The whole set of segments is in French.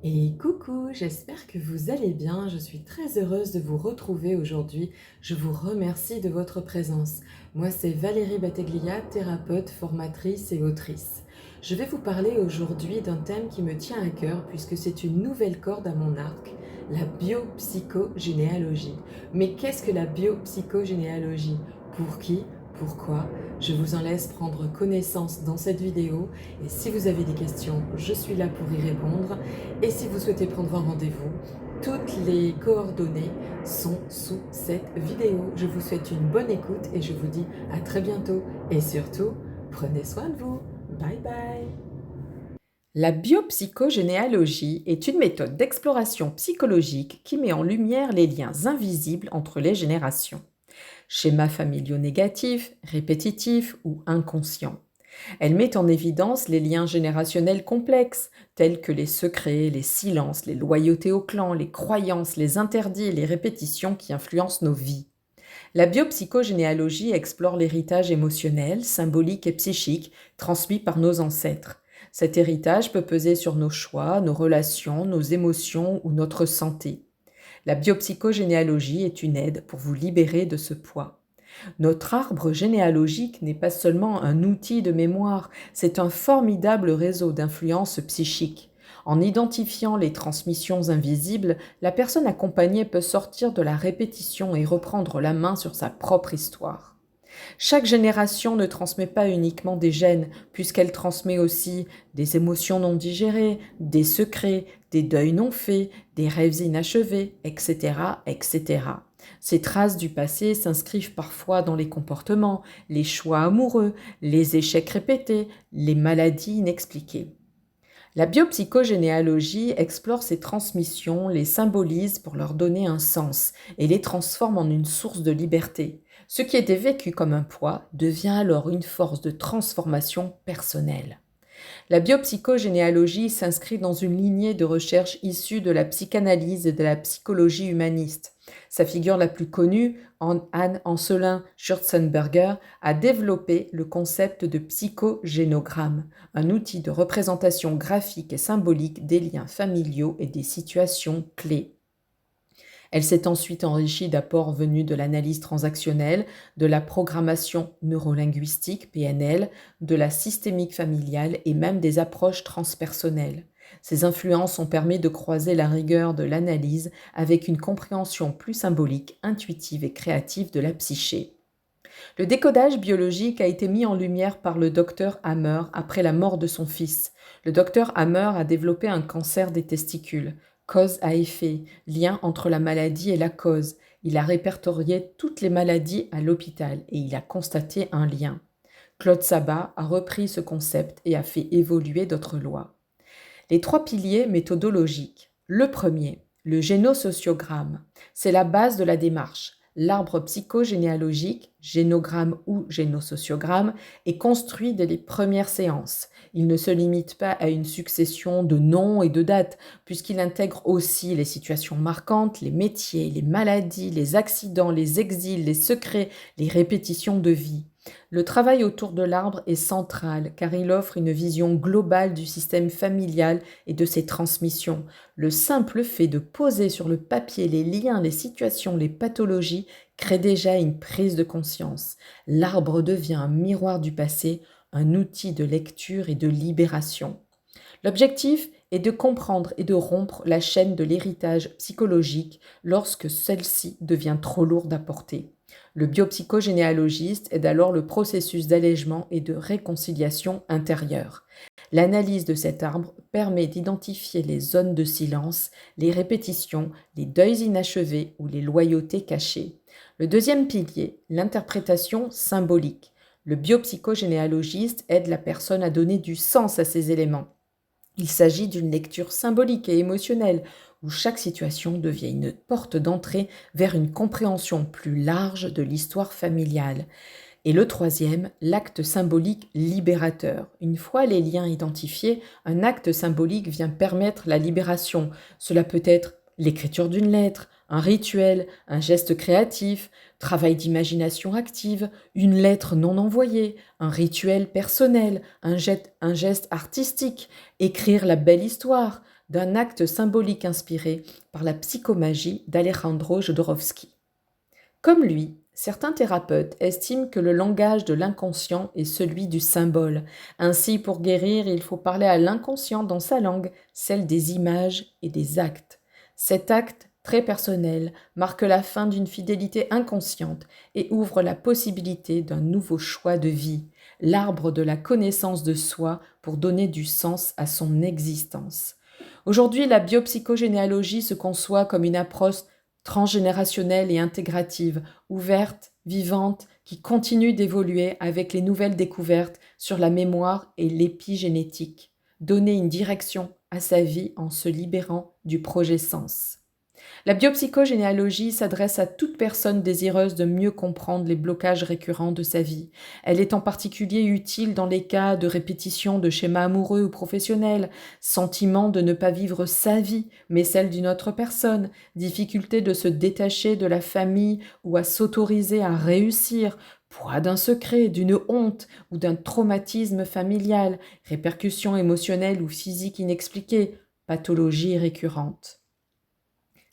Et coucou, j'espère que vous allez bien. Je suis très heureuse de vous retrouver aujourd'hui. Je vous remercie de votre présence. Moi, c'est Valérie Battaglia, thérapeute, formatrice et autrice. Je vais vous parler aujourd'hui d'un thème qui me tient à cœur puisque c'est une nouvelle corde à mon arc, la biopsychogénéalogie. Mais qu'est-ce que la biopsychogénéalogie? Pour qui? Pourquoi? Je vous en laisse prendre connaissance dans cette vidéo et si vous avez des questions, je suis là pour y répondre. Et si vous souhaitez prendre un rendez-vous, toutes les coordonnées sont sous cette vidéo. Je vous souhaite une bonne écoute et je vous dis à très bientôt. Et surtout, prenez soin de vous. Bye bye. La biopsychogénéalogie est une méthode d'exploration psychologique qui met en lumière les liens invisibles entre les générations. Schémas familiaux négatifs, répétitifs ou inconscients. Elle met en évidence les liens générationnels complexes, tels que les secrets, les silences, les loyautés au clan, les croyances, les interdits et les répétitions qui influencent nos vies. La biopsychogénéalogie explore l'héritage émotionnel, symbolique et psychique transmis par nos ancêtres. Cet héritage peut peser sur nos choix, nos relations, nos émotions ou notre santé. La biopsychogénéalogie est une aide pour vous libérer de ce poids. Notre arbre généalogique n'est pas seulement un outil de mémoire, c'est un formidable réseau d'influences psychiques. En identifiant les transmissions invisibles, la personne accompagnée peut sortir de la répétition et reprendre la main sur sa propre histoire. Chaque génération ne transmet pas uniquement des gènes, puisqu'elle transmet aussi des émotions non digérées, des secrets, des deuils non faits, des rêves inachevés, etc., etc. Ces traces du passé s'inscrivent parfois dans les comportements, les choix amoureux, les échecs répétés, les maladies inexpliquées. La biopsychogénéalogie explore ces transmissions, les symbolise pour leur donner un sens et les transforme en une source de liberté. Ce qui était vécu comme un poids devient alors une force de transformation personnelle. La biopsychogénéalogie s'inscrit dans une lignée de recherche issue de la psychanalyse et de la psychologie humaniste. Sa figure la plus connue, Anne Ancelin Schürzenberger, a développé le concept de psychogénogramme, un outil de représentation graphique et symbolique des liens familiaux et des situations clés. Elle s'est ensuite enrichie d'apports venus de l'analyse transactionnelle, de la programmation neurolinguistique, PNL, de la systémique familiale et même des approches transpersonnelles. Ces influences ont permis de croiser la rigueur de l'analyse avec une compréhension plus symbolique, intuitive et créative de la psyché. Le décodage biologique a été mis en lumière par le docteur Hammer après la mort de son fils. Le docteur Hammer a développé un cancer des testicules. Cause à effet, lien entre la maladie et la cause. Il a répertorié toutes les maladies à l'hôpital et il a constaté un lien. Claude Sabat a repris ce concept et a fait évoluer d'autres lois. Les trois piliers méthodologiques. Le premier, le génosociogramme. C'est la base de la démarche. L'arbre psychogénéalogique, génogramme ou génosociogramme, est construit dès les premières séances. Il ne se limite pas à une succession de noms et de dates, puisqu'il intègre aussi les situations marquantes, les métiers, les maladies, les accidents, les exils, les secrets, les répétitions de vie. Le travail autour de l'arbre est central car il offre une vision globale du système familial et de ses transmissions. Le simple fait de poser sur le papier les liens, les situations, les pathologies crée déjà une prise de conscience. L'arbre devient un miroir du passé, un outil de lecture et de libération. L'objectif est de comprendre et de rompre la chaîne de l'héritage psychologique lorsque celle-ci devient trop lourde à porter. Le biopsychogénéalogiste aide alors le processus d'allègement et de réconciliation intérieure. L'analyse de cet arbre permet d'identifier les zones de silence, les répétitions, les deuils inachevés ou les loyautés cachées. Le deuxième pilier, l'interprétation symbolique. Le biopsychogénéalogiste aide la personne à donner du sens à ces éléments. Il s'agit d'une lecture symbolique et émotionnelle où chaque situation devient une porte d'entrée vers une compréhension plus large de l'histoire familiale. Et le troisième, l'acte symbolique libérateur. Une fois les liens identifiés, un acte symbolique vient permettre la libération. Cela peut être l'écriture d'une lettre, un rituel, un geste créatif, travail d'imagination active, une lettre non envoyée, un rituel personnel, un geste artistique, écrire la belle histoire, d'un acte symbolique inspiré par la psychomagie d'Alejandro Jodorowsky. Comme lui, certains thérapeutes estiment que le langage de l'inconscient est celui du symbole. Ainsi, pour guérir, il faut parler à l'inconscient dans sa langue, celle des images et des actes. Cet acte, très personnel, marque la fin d'une fidélité inconsciente et ouvre la possibilité d'un nouveau choix de vie, l'arbre de la connaissance de soi pour donner du sens à son existence. Aujourd'hui, la biopsychogénéalogie se conçoit comme une approche transgénérationnelle et intégrative, ouverte, vivante, qui continue d'évoluer avec les nouvelles découvertes sur la mémoire et l'épigénétique, donner une direction à sa vie en se libérant du projet sens. La biopsychogénéalogie s'adresse à toute personne désireuse de mieux comprendre les blocages récurrents de sa vie. Elle est en particulier utile dans les cas de répétition de schémas amoureux ou professionnels, sentiment de ne pas vivre sa vie, mais celle d'une autre personne, difficulté de se détacher de la famille ou à s'autoriser à réussir, poids d'un secret, d'une honte ou d'un traumatisme familial, répercussions émotionnelles ou physiques inexpliquées, pathologies récurrentes.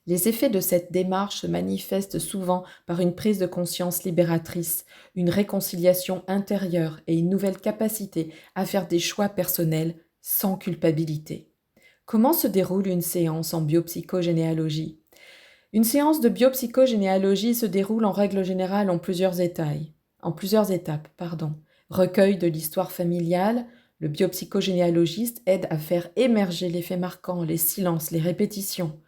Les effets de cette démarche se manifestent souvent par une prise de conscience libératrice, une réconciliation intérieure et une nouvelle capacité à faire des choix personnels sans culpabilité. Comment se déroule une séance en biopsychogénéalogie ? Une séance de biopsychogénéalogie se déroule en règle générale en plusieurs étapes. Recueil de l'histoire familiale, le biopsychogénéalogiste aide à faire émerger les faits marquants, les silences, les répétitions.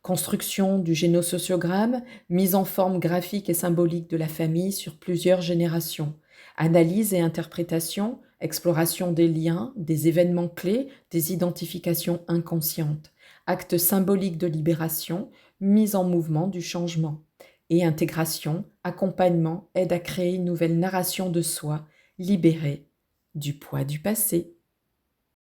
Construction du génosociogramme, mise en forme graphique et symbolique de la famille sur plusieurs générations. Analyse et interprétation, exploration des liens, des événements clés, des identifications inconscientes. Acte symbolique de libération, mise en mouvement du changement. Et intégration, accompagnement, aide à créer une nouvelle narration de soi, libérée du poids du passé.